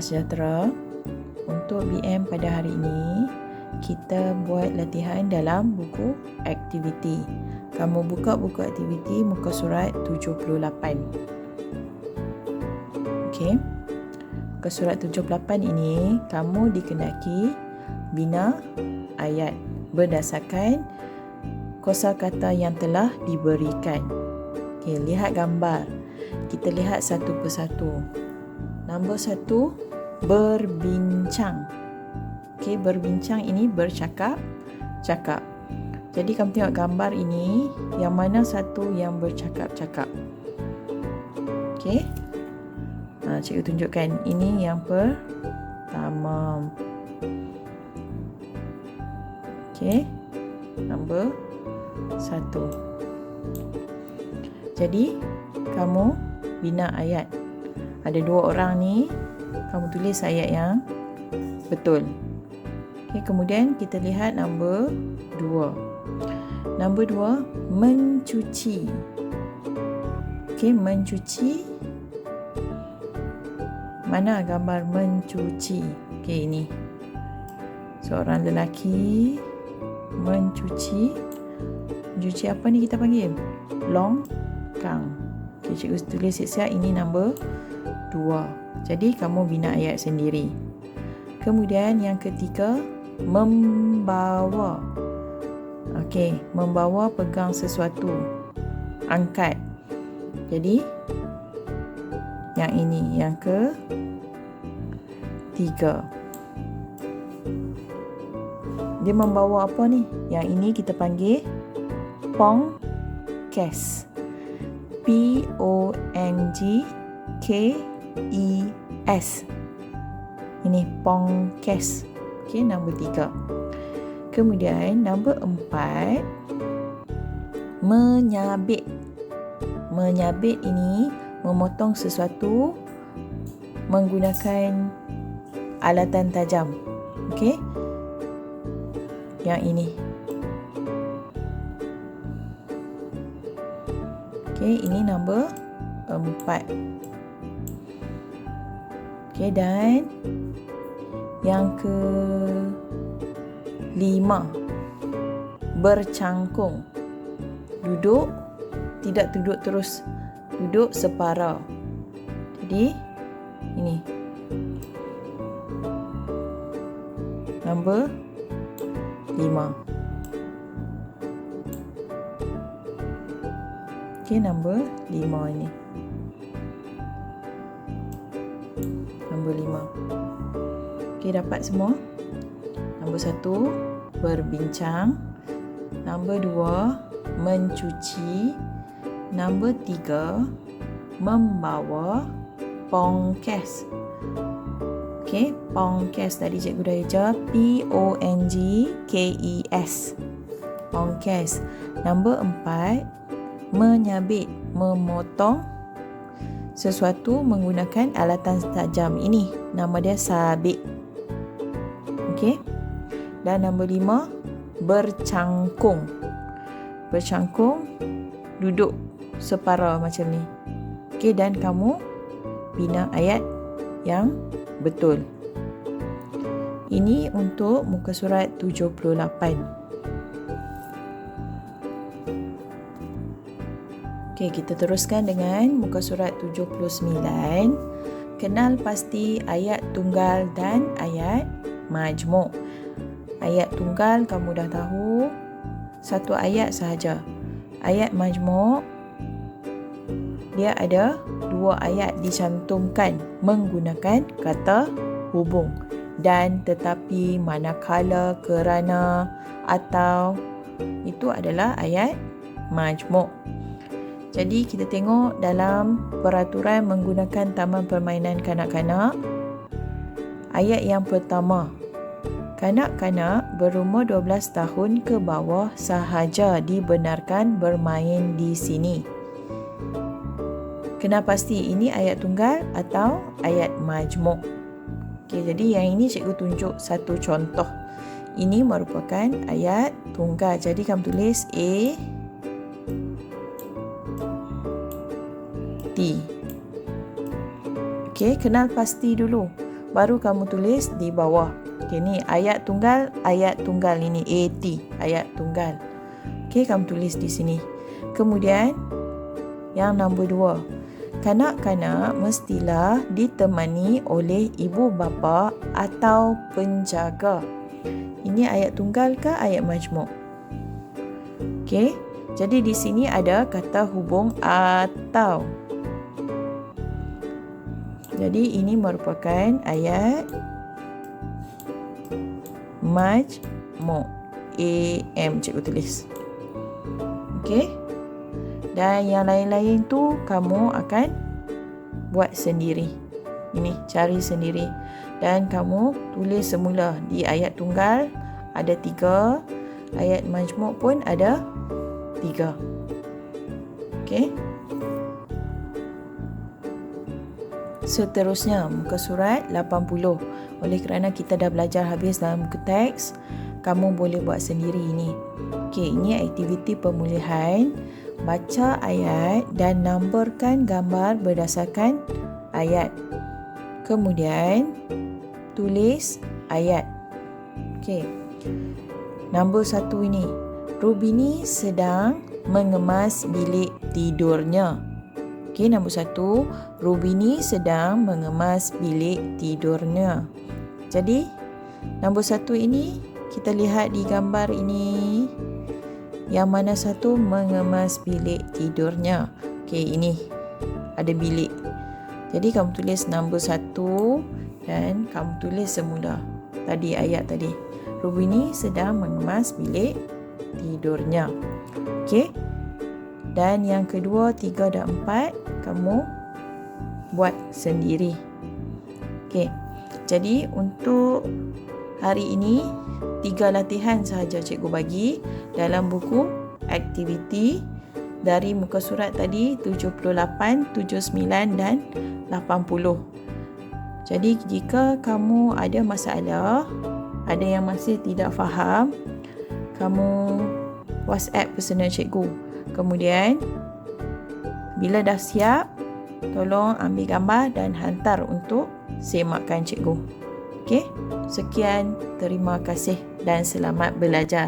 Salam sejahtera. Untuk BM pada hari ini, kita buat latihan dalam buku aktiviti. Kamu buka buku aktiviti muka surat 78. Okey. Muka surat 78 ini, kamu dikehendaki bina ayat berdasarkan kosakata yang telah diberikan. Okey, lihat gambar. Kita lihat satu persatu. Nombor 1, berbincang. Okey, berbincang ini bercakap-cakap. Jadi kamu tengok gambar ini, yang mana satu yang bercakap-cakap. Okey. Cikgu tunjukkan ini yang pertama. Okey. Nombor 1. Jadi kamu bina ayat. Ada 2 orang ni, kamu tulis ayat yang betul. Okey, kemudian kita lihat nombor 2. Nombor 2, mencuci. Okey, mencuci. Mana gambar mencuci? Okey, ini. Seorang lelaki mencuci. Mencuci apa ni kita panggil? Longkang. Okey, cikgu tulis siap-siap ini nombor 2. Jadi kamu bina ayat sendiri. Kemudian yang ketiga, membawa. Okey, membawa pegang sesuatu. Angkat. Jadi yang ini yang ketiga. Dia membawa apa ni? Yang ini kita panggil pongkes. P-O-N-G-K-E-S. Ini pongkes. Okey, nombor 3. Kemudian nombor 4, menyabit. Menyabit ini memotong sesuatu menggunakan alatan tajam. Okey. Yang ini. Okey, ini nombor 4. Okey, dan yang ke-5, bercangkung. Duduk, tidak duduk terus. Duduk separa. Jadi, ini. Nombor 5. Okey, nombor 5 ini. Nombor 5. Okey, dapat semua? Nombor 1, berbincang. Nombor 2, mencuci. Nombor 3, membawa pongkes. Okey, pongkes tadi cikgu dah ajar. P-O-N-G-K-E-S. Pongkes. Nombor 4, menyabit, memotong sesuatu menggunakan alatan tajam. Ini nama dia sabit. Okey. Dan nombor 5, bercangkung. Bercangkung, duduk separa macam ni. Okey, dan kamu bina ayat yang betul. Ini untuk muka surat 78. Okey, kita teruskan dengan muka surat 79. Kenal pasti ayat tunggal dan ayat majmuk. Ayat tunggal kamu dah tahu, satu ayat sahaja. Ayat majmuk, dia ada 2 ayat dicantumkan menggunakan kata hubung. Dan, tetapi, manakala, kerana, atau. Itu adalah ayat majmuk. Jadi kita tengok dalam peraturan menggunakan taman permainan kanak-kanak. Ayat yang pertama, kanak-kanak berumur 12 tahun ke bawah sahaja dibenarkan bermain di sini. Kena pasti ini ayat tunggal atau ayat majmuk. Okey, jadi yang ini cikgu tunjuk satu contoh. Ini merupakan ayat tunggal. Jadi kamu tulis A, T. Okey, kenal pasti dulu. baru kamu tulis di bawah. Okey, ni ayat tunggal ini AT, ayat tunggal. Okey, kamu tulis di sini. Kemudian yang nombor 2, kanak-kanak mestilah ditemani oleh ibu bapa atau penjaga. Ini ayat tunggal ke ayat majmuk? Okey, jadi di sini ada kata hubung atau. Jadi ini merupakan ayat majmuk. AM cikgu tulis. Okey. Dan yang lain-lain tu kamu akan buat sendiri. Ini cari sendiri. Dan kamu tulis semula di ayat tunggal ada 3, ayat majmuk pun ada 3. Okey. Seterusnya muka surat 80. Oleh kerana kita dah belajar habis dalam buku teks, kamu boleh buat sendiri ini. Okey, ini aktiviti pemulihan. Baca ayat dan nomborkan gambar berdasarkan ayat. Kemudian tulis ayat. Okey. Nombor 1 ini. Rubini sedang mengemas bilik tidurnya. Okey, nombor 1. Rubini sedang mengemas bilik tidurnya. Jadi, nombor 1 ini kita lihat di gambar ini. Yang mana satu mengemas bilik tidurnya. Okey, ini ada bilik. Jadi kamu tulis nombor 1 dan kamu tulis semula tadi ayat tadi. Rubini sedang mengemas bilik tidurnya. Okey. Dan yang kedua, 3 dan 4 kamu buat sendiri. Okey. Jadi untuk hari ini 3 latihan sahaja cikgu bagi dalam buku aktiviti dari muka surat tadi 78, 79 dan 80. Jadi jika kamu ada masalah, ada yang masih tidak faham, kamu WhatsApp personal cikgu. Kemudian bila dah siap, tolong ambil gambar dan hantar untuk semakkan cikgu. Okey, sekian, terima kasih dan selamat belajar.